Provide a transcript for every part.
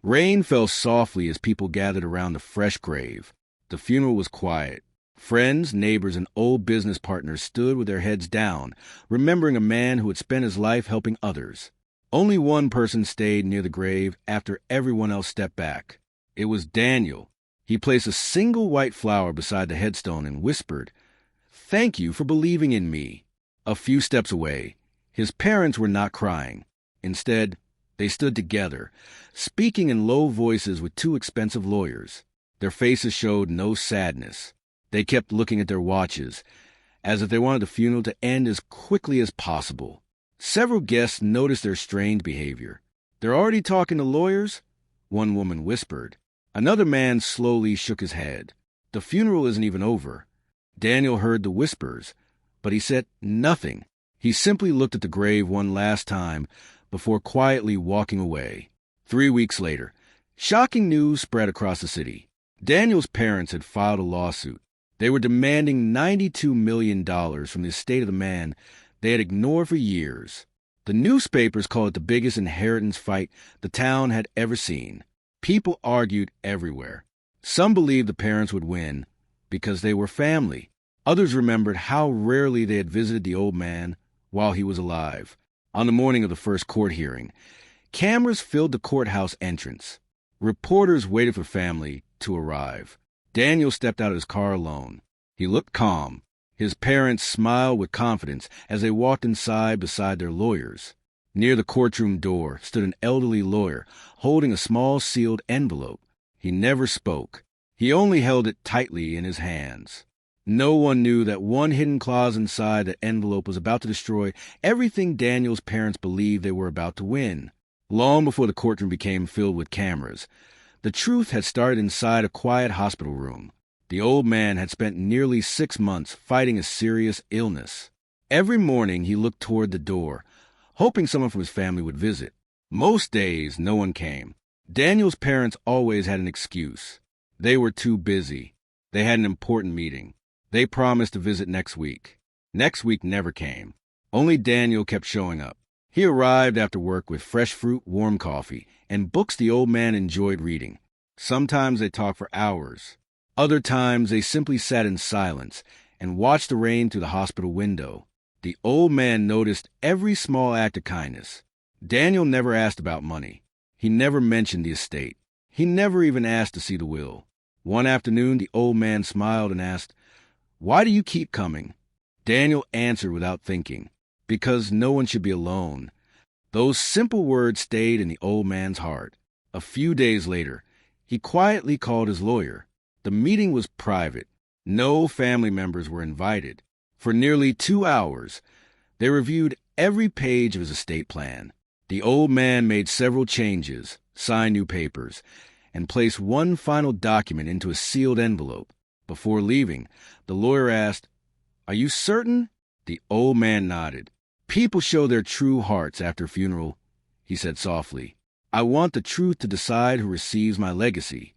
Rain fell softly as people gathered around the fresh grave. The funeral was quiet. Friends, neighbors, and old business partners stood with their heads down, remembering a man who had spent his life helping others. Only one person stayed near the grave after everyone else stepped back. It was Daniel. He placed a single white flower beside the headstone and whispered, "Thank you for believing in me." A few steps away, his parents were not crying. Instead, they stood together, speaking in low voices with two expensive lawyers. Their faces showed no sadness. They kept looking at their watches, as if they wanted the funeral to end as quickly as possible. Several guests noticed their strange behavior. "They're already talking to lawyers?" one woman whispered. Another man slowly shook his head. "The funeral isn't even over." Daniel heard the whispers, but he said nothing. He simply looked at the grave one last time before quietly walking away. 3 weeks later, shocking news spread across the city. Daniel's parents had filed a lawsuit. They were demanding $92 million from the estate of the man they had ignored for years. The newspapers called it the biggest inheritance fight the town had ever seen. People argued everywhere. Some believed the parents would win because they were family. Others remembered how rarely they had visited the old man while he was alive. On the morning of the first court hearing, cameras filled the courthouse entrance. Reporters waited for family to arrive. Daniel stepped out of his car alone. He looked calm. His parents smiled with confidence as they walked inside beside their lawyers. Near the courtroom door stood an elderly lawyer holding a small sealed envelope. He never spoke. He only held it tightly in his hands. No one knew that one hidden clause inside that envelope was about to destroy everything Daniel's parents believed they were about to win. Long before the courtroom became filled with cameras, the truth had started inside a quiet hospital room. The old man had spent nearly 6 months fighting a serious illness. Every morning he looked toward the door, hoping someone from his family would visit. Most days, no one came. Daniel's parents always had an excuse. They were too busy. They had an important meeting. They promised to visit next week. Next week never came. Only Daniel kept showing up. He arrived after work with fresh fruit, warm coffee, and books the old man enjoyed reading. Sometimes they talked for hours. Other times they simply sat in silence and watched the rain through the hospital window. The old man noticed every small act of kindness. Daniel never asked about money. He never mentioned the estate. He never even asked to see the will. One afternoon, the old man smiled and asked, "Why do you keep coming?" Daniel answered without thinking, "Because no one should be alone." Those simple words stayed in the old man's heart. A few days later, he quietly called his lawyer. The meeting was private. No family members were invited. For nearly 2 hours, they reviewed every page of his estate plan. The old man made several changes, signed new papers, and placed one final document into a sealed envelope. Before leaving, the lawyer asked, "Are you certain?" The old man nodded. "People show their true hearts after a funeral," he said softly. "I want the truth to decide who receives my legacy."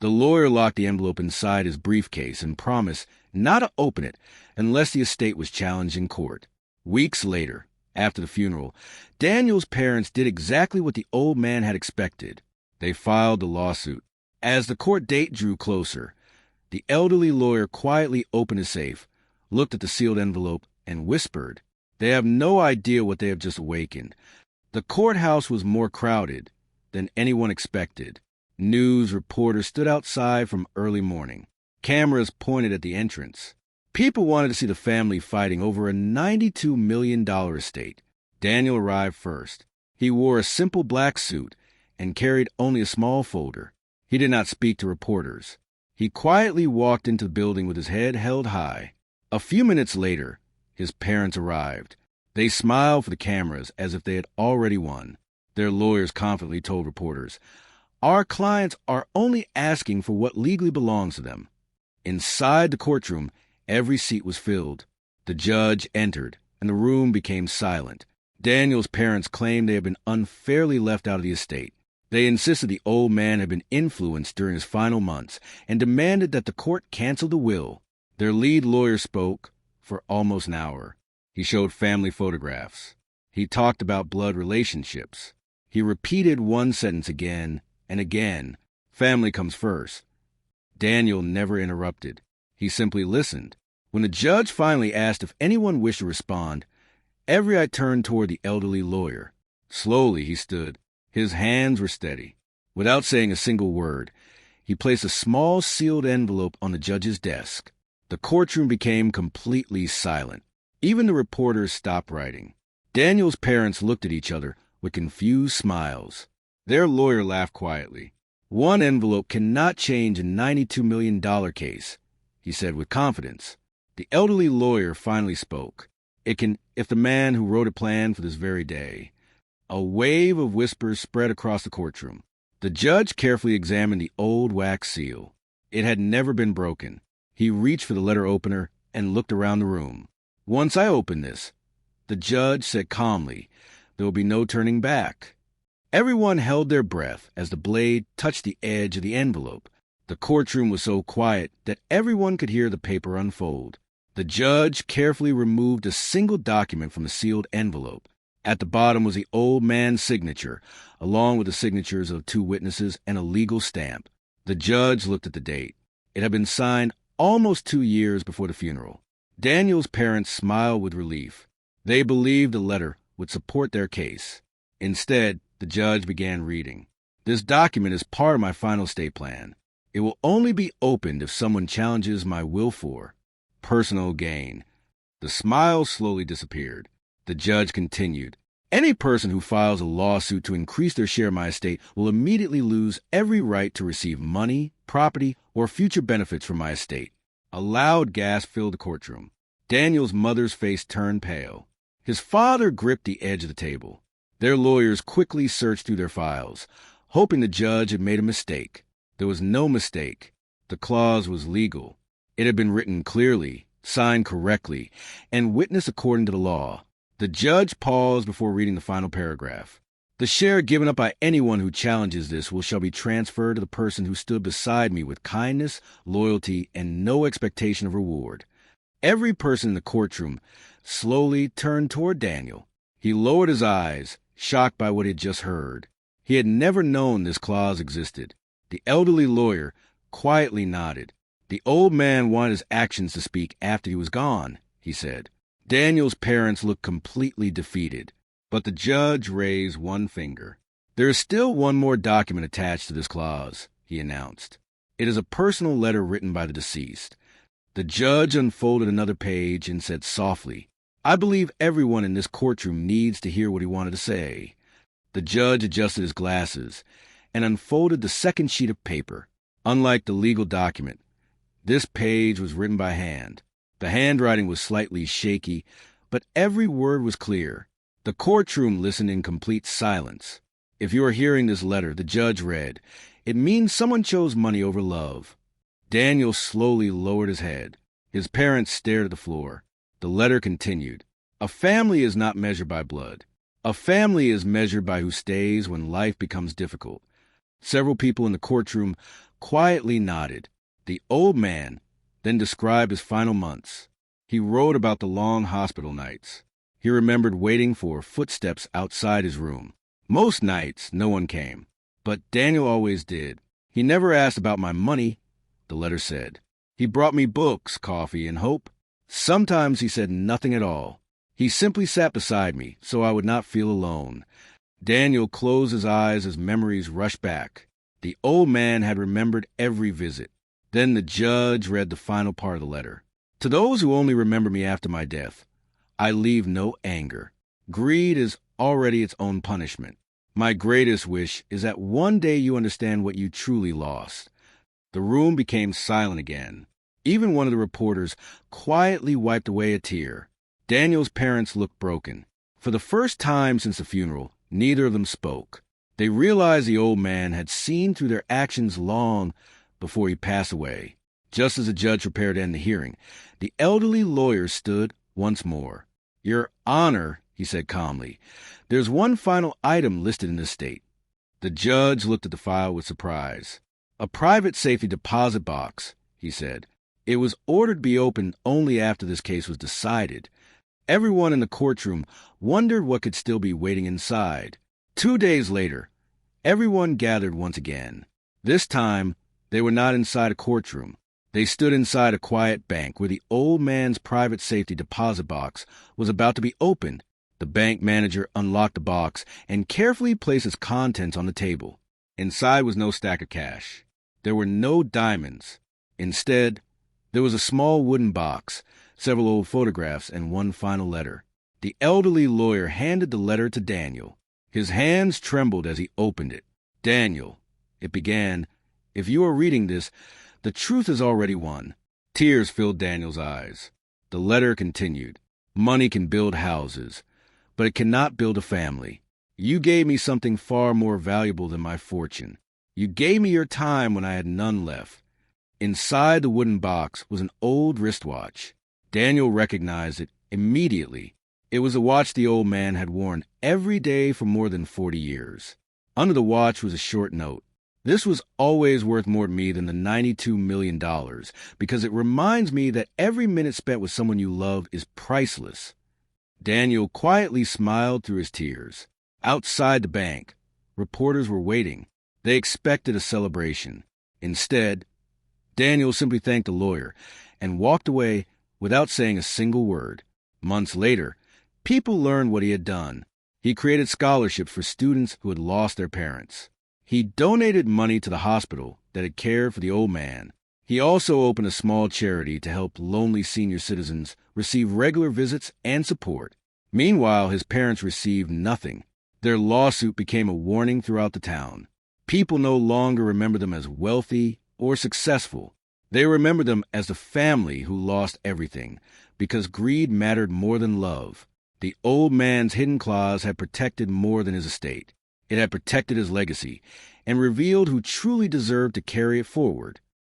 The lawyer locked the envelope inside his briefcase and promised not to open it unless the estate was challenged in court. Weeks later, after the funeral, Daniel's parents did exactly what the old man had expected. They filed the lawsuit. As the court date drew closer, the elderly lawyer quietly opened his safe, looked at the sealed envelope, and whispered, "They have no idea what they have just awakened." The courthouse was more crowded than anyone expected. News reporters stood outside from early morning. Cameras pointed at the entrance. People wanted to see the family fighting over a $92 million estate. Daniel arrived first. He wore a simple black suit and carried only a small folder. He did not speak to reporters. He quietly walked into the building with his head held high. A few minutes later, his parents arrived. They smiled for the cameras as if they had already won. Their lawyers confidently told reporters, "Our clients are only asking for what legally belongs to them." Inside the courtroom, every seat was filled. The judge entered, and the room became silent. Daniel's parents claimed they had been unfairly left out of the estate. They insisted the old man had been influenced during his final months and demanded that the court cancel the will. Their lead lawyer spoke for almost an hour. He showed family photographs. He talked about blood relationships. He repeated one sentence again And again, family comes first. Daniel never interrupted. He simply listened. When the judge finally asked if anyone wished to respond, every eye turned toward the elderly lawyer. Slowly he stood. His hands were steady. Without saying a single word, he placed a small sealed envelope on the judge's desk. The courtroom became completely silent. Even the reporters stopped writing. Daniel's parents looked at each other with confused smiles. Their lawyer laughed quietly. "One envelope cannot change a $92 million case," he said with confidence. The elderly lawyer finally spoke. "It can, if the man who wrote a plan for this very day." A wave of whispers spread across the courtroom. The judge carefully examined the old wax seal. It had never been broken. He reached for the letter opener and looked around the room. "Once I open this," the judge said calmly, "there will be no turning back." Everyone held their breath as the blade touched the edge of the envelope. The courtroom was so quiet that everyone could hear the paper unfold. The judge carefully removed a single document from the sealed envelope. At the bottom was the old man's signature, along with the signatures of 2 witnesses and a legal stamp. The judge looked at the date. It had been signed almost 2 years before the funeral. Daniel's parents smiled with relief. They believed the letter would support their case. Instead, the judge began reading. "This document is part of my final estate plan. It will only be opened if someone challenges my will for personal gain." The smile slowly disappeared. The judge continued. "Any person who files a lawsuit to increase their share of my estate will immediately lose every right to receive money, property, or future benefits from my estate." A loud gasp filled the courtroom. Daniel's mother's face turned pale. His father gripped the edge of the table. Their lawyers quickly searched through their files, hoping the judge had made a mistake. There was no mistake. The clause was legal. It had been written clearly, signed correctly, and witnessed according to the law. The judge paused before reading the final paragraph. "The share given up by anyone who challenges this shall be transferred to the person who stood beside me with kindness, loyalty, and no expectation of reward." Every person in the courtroom slowly turned toward Daniel. He lowered his eyes, shocked by what he had just heard. He had never known this clause existed. The elderly lawyer quietly nodded. "The old man wanted his actions to speak after he was gone," he said. Daniel's parents looked completely defeated, but the judge raised one finger. "There is still one more document attached to this clause," he announced. "It is a personal letter written by the deceased." The judge unfolded another page and said softly, "I believe everyone in this courtroom needs to hear what he wanted to say." The judge adjusted his glasses and unfolded the second sheet of paper. Unlike the legal document, this page was written by hand. The handwriting was slightly shaky, but every word was clear. The courtroom listened in complete silence. "If you are hearing this letter," the judge read, "it means someone chose money over love." Daniel slowly lowered his head. His parents stared at the floor. The letter continued. "A family is not measured by blood. A family is measured by who stays when life becomes difficult." Several people in the courtroom quietly nodded. The old man then described his final months. He wrote about the long hospital nights. He remembered waiting for footsteps outside his room. Most nights, no one came, but Daniel always did. "He never asked about my money," the letter said. "He brought me books, coffee, and hope. Sometimes he said nothing at all. He simply sat beside me, so I would not feel alone." Daniel closed his eyes as memories rushed back. The old man had remembered every visit. Then the judge read the final part of the letter. "To those who only remember me after my death, I leave no anger. Greed is already its own punishment. My greatest wish is that one day you understand what you truly lost." The room became silent again. Even one of the reporters quietly wiped away a tear. Daniel's parents looked broken. For the first time since the funeral, neither of them spoke. They realized the old man had seen through their actions long before he passed away. Just as the judge prepared to end the hearing, the elderly lawyer stood once more. "Your Honor," he said calmly, "there's one final item listed in this state." The judge looked at the file with surprise. "A private safety deposit box," he said. "It was ordered to be opened only after this case was decided." Everyone in the courtroom wondered what could still be waiting inside. 2 days later, Everyone gathered once again. This time, they were not inside a courtroom. They stood inside a quiet bank where the old man's private safety deposit box was about to be opened. The bank manager unlocked the box and carefully placed its contents on the table. Inside was no stack of cash. There were no diamonds. Instead, there was a small wooden box, several old photographs, and one final letter. The elderly lawyer handed the letter to Daniel. His hands trembled as he opened it. "Daniel," it began, "if you are reading this, the truth is already won." Tears filled Daniel's eyes. The letter continued, "Money can build houses, but it cannot build a family. You gave me something far more valuable than my fortune. You gave me your time when I had none left." Inside the wooden box was an old wristwatch. Daniel recognized it immediately. It was a watch the old man had worn every day for more than 40 years. Under the watch was a short note. "This was always worth more to me than the $92 million because it reminds me that every minute spent with someone you love is priceless." Daniel quietly smiled through his tears. Outside the bank, reporters were waiting. They expected a celebration. Instead, Daniel simply thanked the lawyer and walked away without saying a single word. Months later, people learned what he had done. He created scholarships for students who had lost their parents. He donated money to the hospital that had cared for the old man. He also opened a small charity to help lonely senior citizens receive regular visits and support. Meanwhile, his parents received nothing. Their lawsuit became a warning throughout the town. People no longer remember them as wealthy or successful. They remember them as the family who lost everything because greed mattered more than love. The old man's hidden clause had protected more than his estate. It had protected his legacy and revealed who truly deserved to carry it forward.